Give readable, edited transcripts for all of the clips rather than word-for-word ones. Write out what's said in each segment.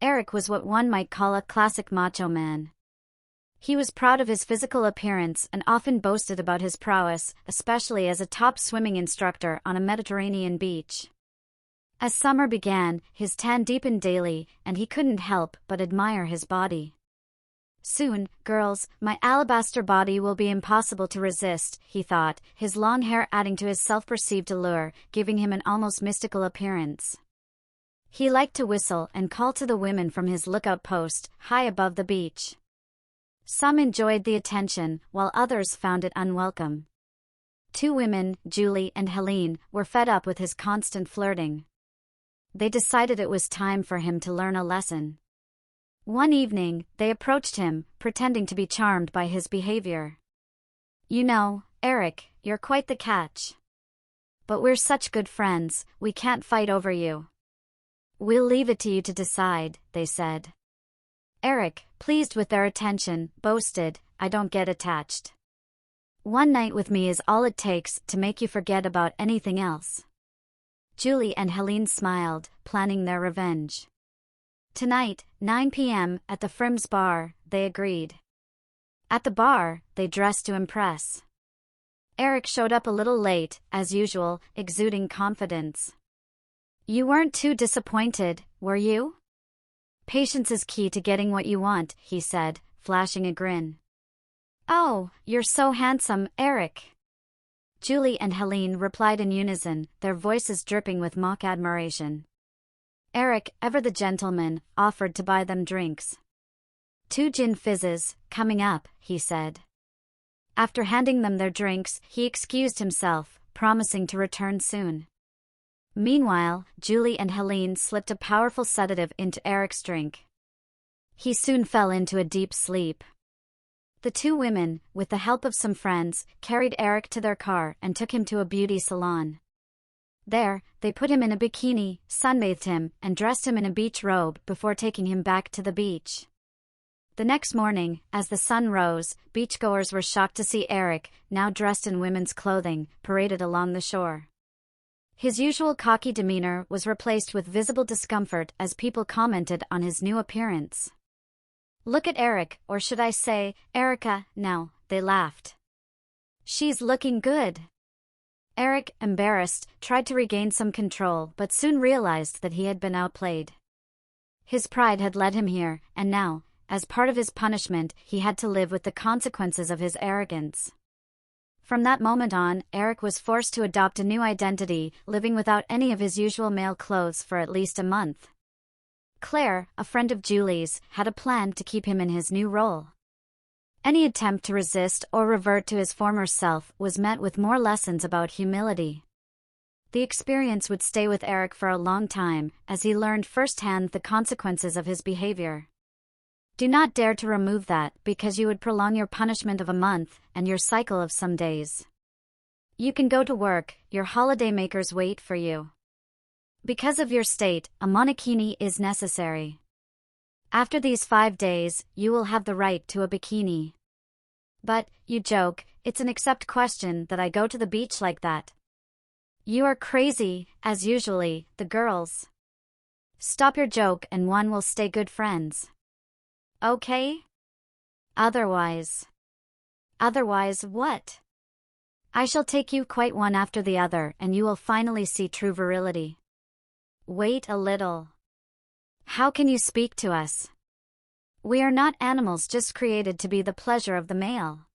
Eric was what one might call a classic macho man. He was proud of his physical appearance and often boasted about his prowess, especially as a top swimming instructor on a Mediterranean beach. As summer began, his tan deepened daily, and he couldn't help but admire his body. Soon, girls, my alabaster body will be impossible to resist, he thought, his long hair adding to his self-perceived allure, giving him an almost mystical appearance. He liked to whistle and call to the women from his lookout post, high above the beach. Some enjoyed the attention, while others found it unwelcome. Two women, Julie and Helene, were fed up with his constant flirting. They decided it was time for him to learn a lesson. One evening, they approached him, pretending to be charmed by his behavior. "You know, Eric, you're quite the catch. But we're such good friends, we can't fight over you. We'll leave it to you to decide," they said. Eric, pleased with their attention, boasted, "I don't get attached. One night with me is all it takes to make you forget about anything else." Julie and Helene smiled, planning their revenge. Tonight, 9 p.m., at the Frims bar, they agreed. At the bar, they dressed to impress. Eric showed up a little late, as usual, exuding confidence. "You weren't too disappointed, were you?" "Patience is key to getting what you want," he said, flashing a grin. "Oh, you're so handsome, Eric." Julie and Helene replied in unison, their voices dripping with mock admiration. Eric, ever the gentleman, offered to buy them drinks. "2 gin fizzes, coming up," he said. After handing them their drinks, he excused himself, promising to return soon. Meanwhile, Julie and Helene slipped a powerful sedative into Eric's drink. He soon fell into a deep sleep. The two women, with the help of some friends, carried Eric to their car and took him to a beauty salon. There, they put him in a bikini, sunbathed him, and dressed him in a beach robe before taking him back to the beach. The next morning, as the sun rose, beachgoers were shocked to see Eric, now dressed in women's clothing, paraded along the shore. His usual cocky demeanor was replaced with visible discomfort as people commented on his new appearance. "Look at Eric, or should I say, Erica, now," they laughed. "She's looking good." Eric, embarrassed, tried to regain some control but soon realized that he had been outplayed. His pride had led him here, and now, as part of his punishment, he had to live with the consequences of his arrogance. From that moment on, Eric was forced to adopt a new identity, living without any of his usual male clothes for at least a month. Claire, a friend of Julie's, had a plan to keep him in his new role. Any attempt to resist or revert to his former self was met with more lessons about humility. The experience would stay with Eric for a long time, as he learned firsthand the consequences of his behavior. Do not dare to remove that, because you would prolong your punishment of a month, and your cycle of some days. You can go to work, your holidaymakers wait for you. Because of your state, a monokini is necessary. After these 5 days, you will have the right to a bikini. But, you joke, it's an accept question that I go to the beach like that. You are crazy, as usually, the girls. Stop your joke and one will stay good friends. Okay? Otherwise. Otherwise what? I shall take you quite one after the other and you will finally see true virility. Wait a little. How can you speak to us? We are not animals just created to be the pleasure of the male.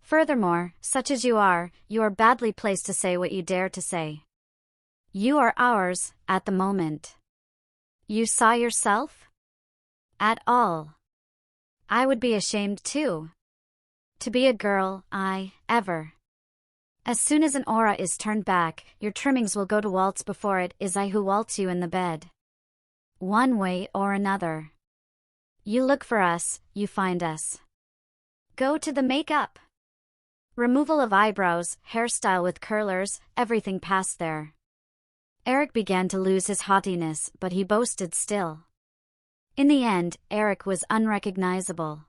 Furthermore, such as you are badly placed to say what you dare to say. You are ours, at the moment. You saw yourself? At all. I would be ashamed too. To be a girl, ever. As soon as an aura is turned back, your trimmings will go to waltz before it is I who waltz you in the bed. One way or another. You look for us, you find us. Go to the makeup. Removal of eyebrows, hairstyle with curlers, everything passed there. Eric began to lose his haughtiness, but he boasted still. In the end, Eric was unrecognizable.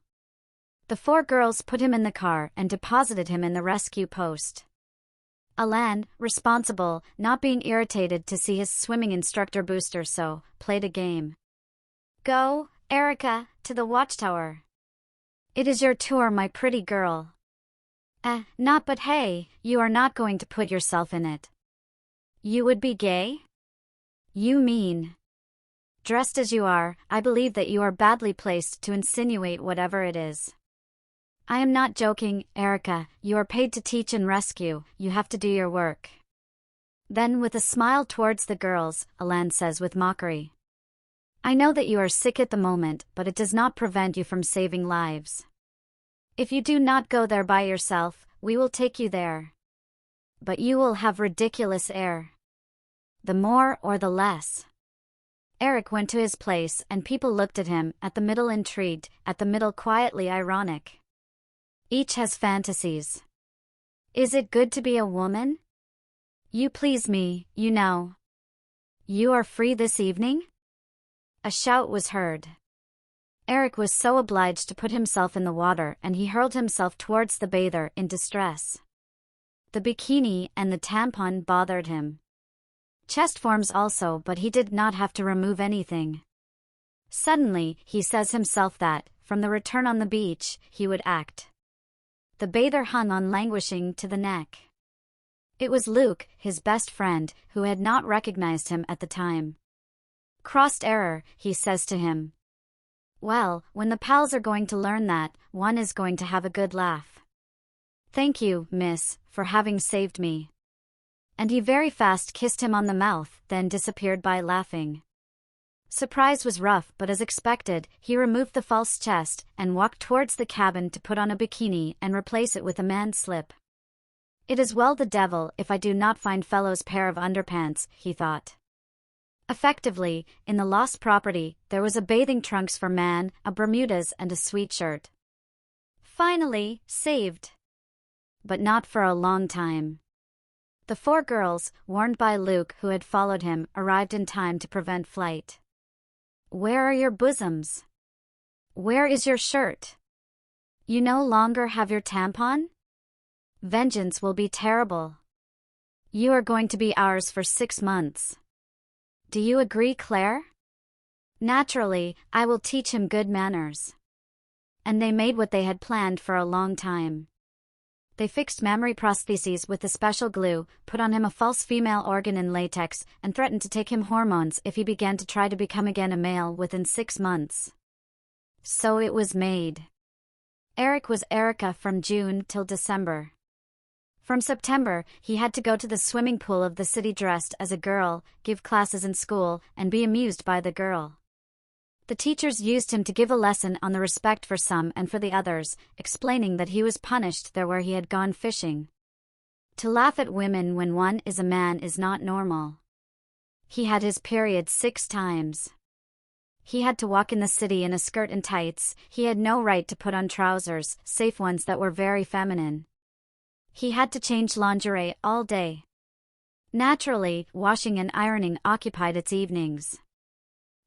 The 4 girls put him in the car and deposited him in the rescue post. Helene, responsible, not being irritated to see his swimming instructor booster so, played a game. Go, Erica, to the watchtower. It is your tour, my pretty girl. Not but hey, you are not going to put yourself in it. You would be gay? You mean? Dressed as you are, I believe that you are badly placed to insinuate whatever it is. I am not joking, Erica, you are paid to teach and rescue, you have to do your work. Then with a smile towards the girls, Helene says with mockery. I know that you are sick at the moment, but it does not prevent you from saving lives. If you do not go there by yourself, we will take you there. But you will have ridiculous air. The more or the less. Eric went to his place and people looked at him, at the middle intrigued, at the middle quietly ironic. Each has fantasies. Is it good to be a woman? You please me, you know. You are free this evening? A shout was heard. Eric was so obliged to put himself in the water and he hurled himself towards the bather in distress. The bikini and the tampon bothered him. Chest forms also, but he did not have to remove anything. Suddenly, he says himself that, from the return on the beach, he would act. The bather hung on languishing to the neck. It was Luke, his best friend, who had not recognized him at the time. Crossed error, he says to him. Well, when the pals are going to learn that, one is going to have a good laugh. Thank you, miss, for having saved me. And he very fast kissed him on the mouth, then disappeared by laughing. Surprise was rough, but as expected, he removed the false chest and walked towards the cabin to put on a bikini and replace it with a man's slip. It is well the devil if I do not find Fellow's pair of underpants, he thought. Effectively, in the lost property, there was a bathing trunks for man, a Bermudas and a sweatshirt. Finally, saved. But not for a long time. The 4 girls, warned by Luke who had followed him, arrived in time to prevent flight. Where are your bosoms? Where is your shirt? You no longer have your tampon? Vengeance will be terrible. You are going to be ours for 6 months. Do you agree, Claire? Naturally, I will teach him good manners. And they made what they had planned for a long time. They fixed mammary prostheses with a special glue, put on him a false female organ in latex, and threatened to take him hormones if he began to try to become again a male within 6 months. So it was made. Eric was Erica from June till December. From September, he had to go to the swimming pool of the city dressed as a girl, give classes in school, and be amused by the girl. The teachers used him to give a lesson on the respect for some and for the others, explaining that he was punished there where he had gone fishing. To laugh at women when one is a man is not normal. He had his period 6 times. He had to walk in the city in a skirt and tights, he had no right to put on trousers, safe ones that were very feminine. He had to change lingerie all day. Naturally, washing and ironing occupied its evenings.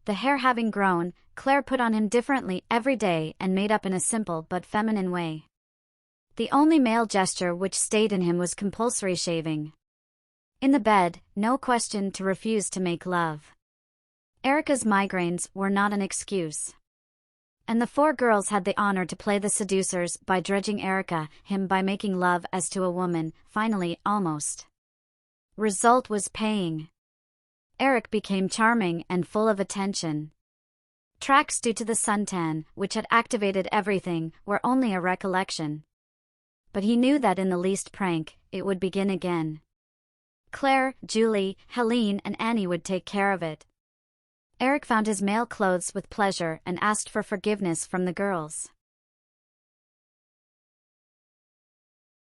The hair having grown, Claire put on him differently every day and made up in a simple but feminine way. The only male gesture which stayed in him was compulsory shaving. In the bed, no question to refuse to make love. Erica's migraines were not an excuse. And the 4 girls had the honor to play the seducers by dredging him by making love as to a woman, finally, almost. Result was paying. Eric became charming and full of attention. Tracks due to the suntan, which had activated everything, were only a recollection. But he knew that in the least prank, it would begin again. Claire, Julie, Helene and Annie would take care of it. Eric found his male clothes with pleasure and asked for forgiveness from the girls.